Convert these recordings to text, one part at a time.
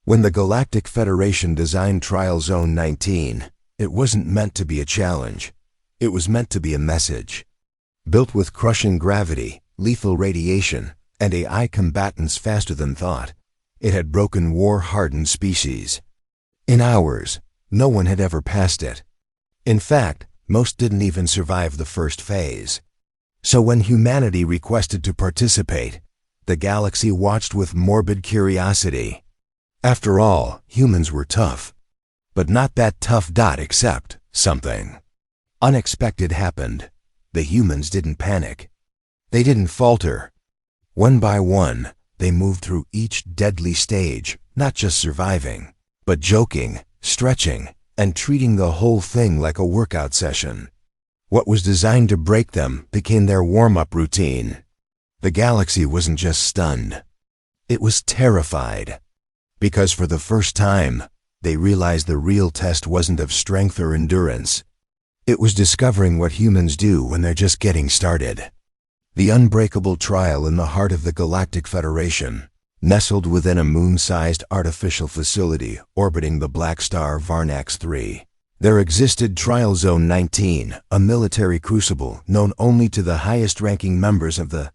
When the Galactic Federation designed Trial Zone 19, it wasn't meant to be a challenge. It was meant to be a message. Built with crushing gravity, lethal radiation, and AI combatants faster than thought, it had broken war-hardened species. In hours, no one had ever passed it. In fact, most didn't even survive the first phase. So when humanity requested to participate, the galaxy watched with morbid curiosity. After all, humans were tough. But not that tough. Except something unexpected happened. The humans didn't panic. They didn't falter. One by one, they moved through each deadly stage, not just surviving, but joking, stretching, and treating the whole thing like a workout session. What was designed to break them became their warm-up routine. The galaxy wasn't just stunned. It was terrified. Because for the first time, they realized the real test wasn't of strength or endurance. It was discovering what humans do when they're just getting started. The unbreakable trial in the heart of the Galactic Federation, nestled within a moon-sized artificial facility orbiting the black star Varnax 3. There existed Trial Zone 19, a military crucible known only to the highest-ranking members of the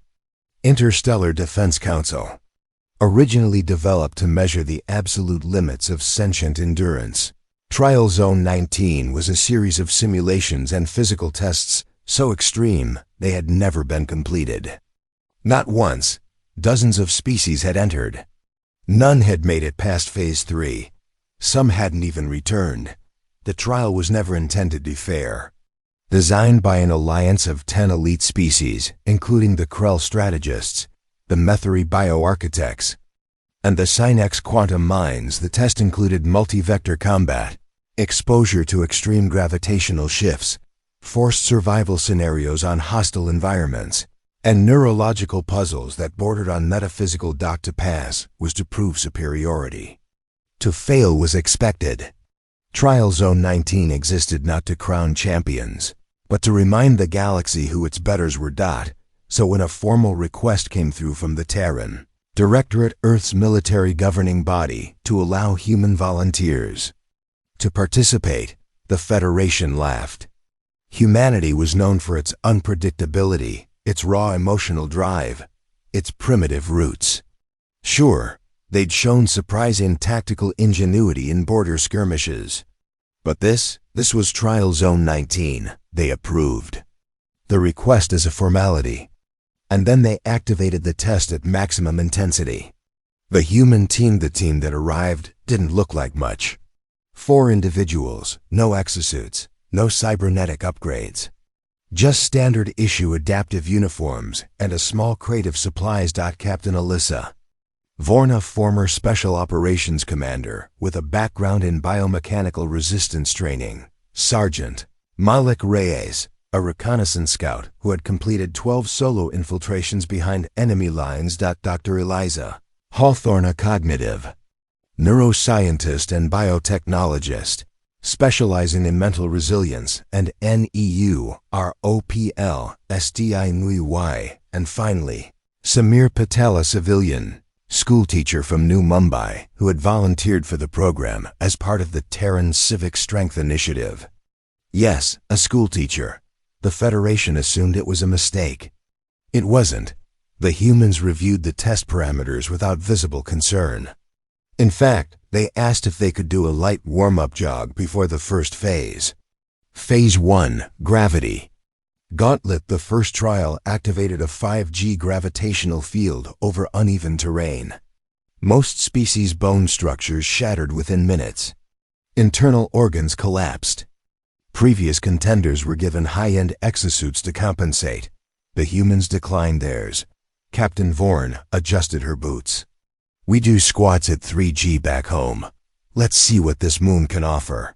Interstellar Defense Council. Originally developed to measure the absolute limits of sentient endurance, Trial Zone 19 was a series of simulations and physical tests so extreme they had never been completed. Not once, dozens of species had entered. None had made it past Phase 3. Some hadn't even returned. The trial was never intended to be fair. Designed by an alliance of 10 elite species, including the Krell strategists, the Metheri bioarchitects, and the Synex quantum mines, the test included multi-vector combat, exposure to extreme gravitational shifts, forced survival scenarios on hostile environments, and neurological puzzles that bordered on metaphysical. To pass was to prove superiority. To fail was expected. Trial Zone 19 existed not to crown champions, but to remind the galaxy who its betters were. So when a formal request came through from the Terran Directorate, Earth's military governing body, to allow human volunteers to participate, the Federation laughed. Humanity was known for its unpredictability, its raw emotional drive, its primitive roots. Sure, they'd shown surprising tactical ingenuity in border skirmishes. But this was Trial Zone 19. They approved the request as a formality. And then they activated the test at maximum intensity. The human team, the team that arrived, didn't look like much. 4 individuals, no exosuits, no cybernetic upgrades. Just standard issue adaptive uniforms and a small crate of supplies. Captain Alyssa Vorna, former Special Operations Commander with a background in biomechanical resistance training. Sergeant Malik Reyes, a reconnaissance scout who had completed 12 solo infiltrations behind enemy lines. Dr. Eliza Hawthorne, a cognitive neuroscientist and biotechnologist, specializing in mental resilience and NEU, ROPL, SDI, and finally, Samir Patel, a civilian schoolteacher from New Mumbai who had volunteered for the program as part of the Terran Civic Strength Initiative. Yes, a schoolteacher. The Federation assumed it was a mistake. It wasn't. The humans reviewed the test parameters without visible concern. In fact, they asked if they could do a light warm-up jog before the first phase. Phase 1, Gravity. Gauntlet. The first trial activated a 5G gravitational field over uneven terrain. Most species' bone structures shattered within minutes. Internal organs collapsed. Previous contenders were given high-end exosuits to compensate. The humans declined theirs. Captain Vorn adjusted her boots. We do squats at 3G back home. Let's see what this moon can offer.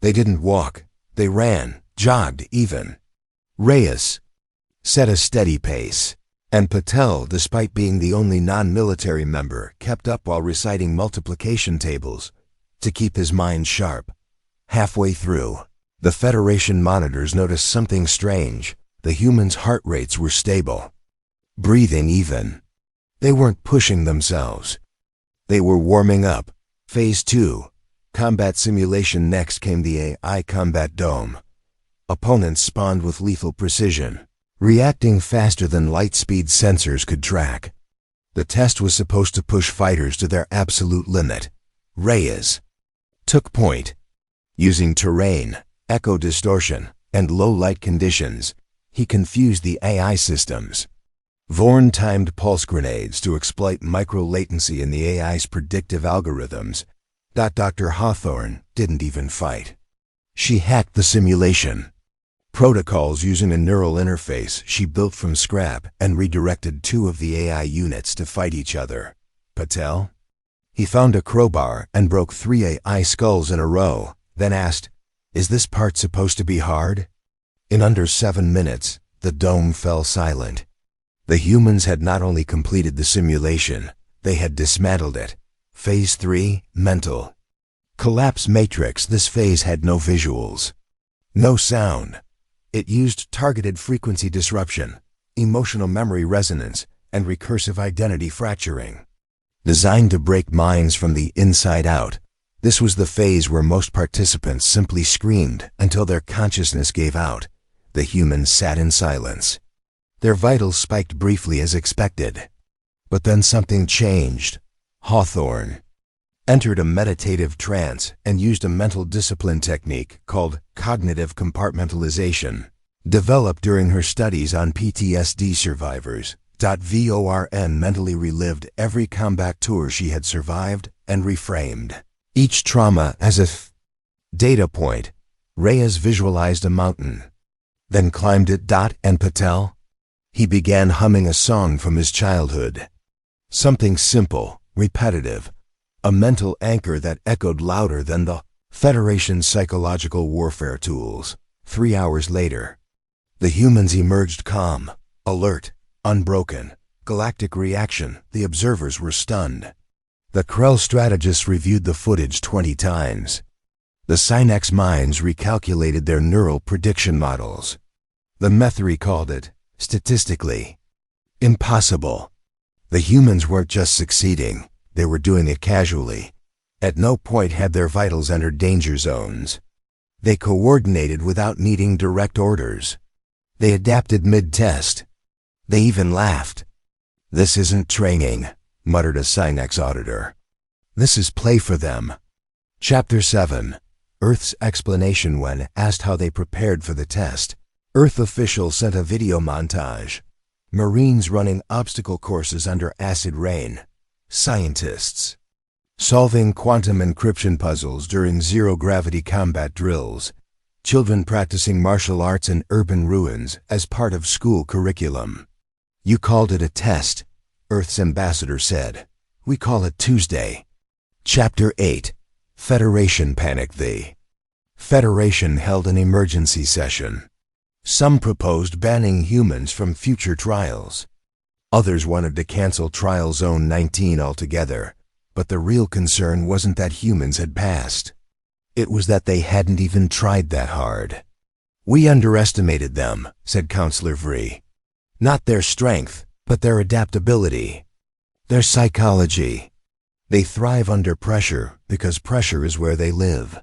They didn't walk. They ran, jogged even. Reyes set a steady pace, and Patel, despite being the only non-military member, kept up while reciting multiplication tables to keep his mind sharp. Halfway through, the Federation monitors noticed something strange. The humans' heart rates were stable. Breathing even. They weren't pushing themselves. They were warming up, Phase 2. Combat simulation. Next came the AI combat dome. Opponents spawned with lethal precision, reacting faster than light-speed sensors could track. The test was supposed to push fighters to their absolute limit. Reyes took point. Using terrain, echo distortion, and low light conditions, he confused the AI systems. Vorn timed pulse grenades to exploit micro-latency in the AI's predictive algorithms. Dr. Hawthorne didn't even fight. She hacked the simulation. Protocols using a neural interface she built from scrap and redirected 2 of the AI units to fight each other. Patel? He found a crowbar and broke 3 AI skulls in a row, then asked, "Is this part supposed to be hard?" In under 7 minutes, the dome fell silent. The humans had not only completed the simulation, they had dismantled it. Phase 3, mental. Collapse matrix. This phase had no visuals, no sound. It used targeted frequency disruption, emotional memory resonance, and recursive identity fracturing. Designed to break minds from the inside out, this was the phase where most participants simply screamed until their consciousness gave out. The humans sat in silence. Their vitals spiked briefly as expected. But then something changed. Hawthorne entered a meditative trance and used a mental discipline technique called cognitive compartmentalization, developed during her studies on PTSD survivors. Vorn mentally relived every combat tour she had survived and reframed each trauma as a data point. Reyes visualized a mountain, then climbed it. And Patel? He began humming a song from his childhood. Something simple, repetitive, a mental anchor that echoed louder than the Federation's psychological warfare tools. 3 hours later, the humans emerged calm, alert, unbroken. Galactic reaction. The observers were stunned. The Krell strategists reviewed the footage 20 times. The Synex minds recalculated their neural prediction models. The Methri called it, statistically, impossible. The humans weren't just succeeding, they were doing it casually. At no point had their vitals entered danger zones. They coordinated without needing direct orders. They adapted mid-test. They even laughed. "This isn't training," muttered a Synex auditor. "This is play for them." Chapter 7. Earth's explanation. When asked how they prepared for the test, Earth officials sent a video montage. Marines running obstacle courses under acid rain. Scientists solving quantum encryption puzzles during zero-gravity combat drills. Children practicing martial arts in urban ruins as part of school curriculum. "You called it a test," Earth's ambassador said. "We call it Tuesday." Chapter 8. Federation panic. The Federation held an emergency session. Some proposed banning humans from future trials. Others wanted to cancel Trial Zone 19 altogether. But the real concern wasn't that humans had passed. It was that they hadn't even tried that hard. "We underestimated them," said Counselor Vree. "Not their strength, but their adaptability, their psychology. They thrive under pressure because pressure is where they live."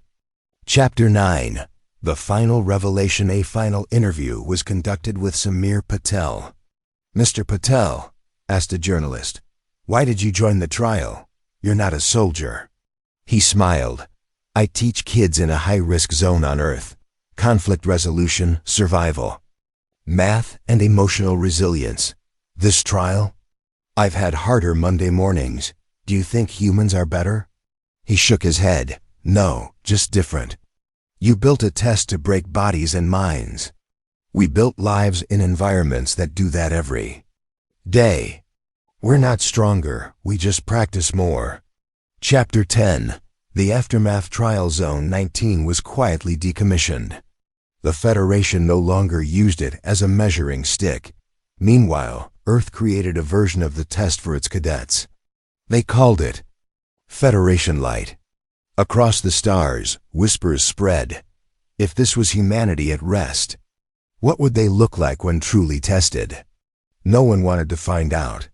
Chapter 9. The final revelation. A final interview was conducted with Samir Patel. "Mr. Patel," asked a journalist, "why did you join the trial? You're not a soldier." He smiled. "I teach kids in a high-risk zone on Earth. Conflict resolution, survival, math, and emotional resilience. This trial? I've had harder Monday mornings. Do you think humans are better?" He shook his head. "No, just different. You built a test to break bodies and minds. We built lives in environments that do that every day. We're not stronger, we just practice more." Chapter 10. The aftermath. Trial Zone 19 was quietly decommissioned. The Federation no longer used it as a measuring stick. Meanwhile, Earth created a version of the test for its cadets. They called it Federation Light. Across the stars, whispers spread. If this was humanity at rest, what would they look like when truly tested? No one wanted to find out.